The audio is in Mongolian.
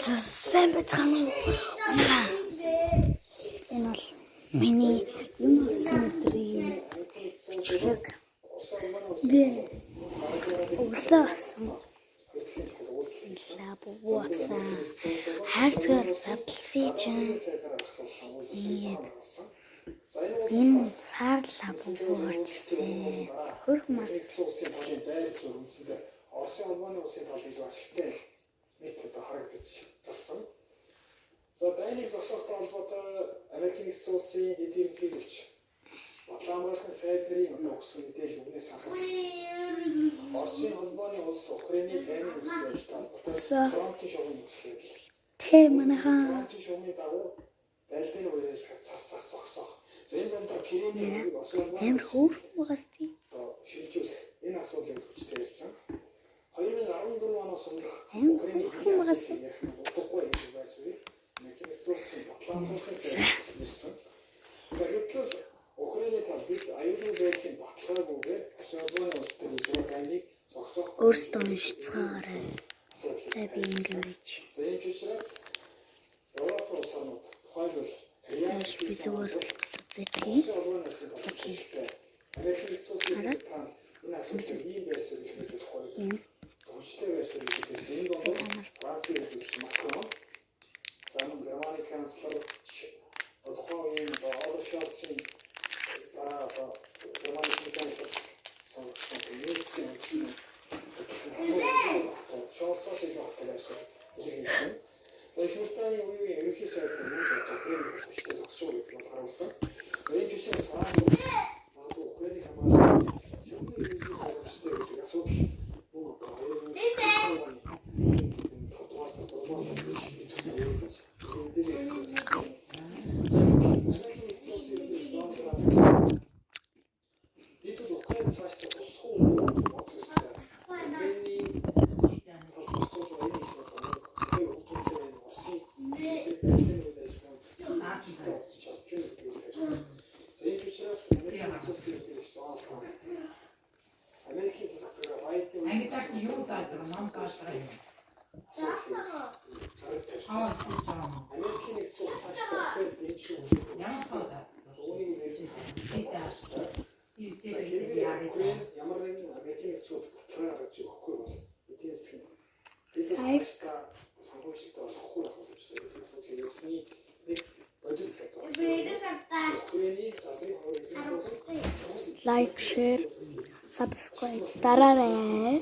Сайн байцгаана уу? Энэ бол миний юм авсан өдрийн бичлэг. Би өглөө авсан. Лабуасан. Хайрцгаар задлсан чинь ингээд энэ саарлаа буурчсэн. Хөрх маст. Оросын улманы улсын тал илүү ашигтай метод харагдаж байна. За байныг зогсоохтой холбоотой Америкийн нэгдсэн улсын эдийн хэрэглэгч Батлан хамгаалалтын сайд нарын өгсөн мэдээлэл үнээс харахад Оросын улманы улс Украиний байныг үүсгэж талбартай фронтын шугамыг үүсгэж фронтын шугамны дагуу байлдааны үеэр цацах зогсоох. За энэ бомбоор Кремлийн Оросын улманы угасти шилжүүлэх энэ асуудлыг хүчтэй ирсэн. 2014 оноос өмнө Украиний хэмжээс утгагүй юм байсан. Меканизмын батлан хамгаалалтын ирсэн. Тэгвэл Украиний талбайд аюулгүй байдлын баталгаагүйгээр Российн улстай Израилийг зогсоох өөрсдөө уншицгаарай. За би ингэж. За энэ ч учраас Европ улсууд тухайлбал Би зүгээр үзэж Америкийн улсын энэ асуудал ийм байсан гэж хэлэх. Хүчтэй байсан гэж энэ донд Францын улс Макрон, замун Германы канцлер тухайн Олаф Шольцийн Германы канцлер Шольцоос илүү хатагсан. Ихэнхдээ үеийн ерөнхий сайд Украиний хүчтэй зогсож байгааг бол харуулсан. Энэ жишээ нь Франц Украиний хамгаалалт лайк, шеэр, subscribe дараарай.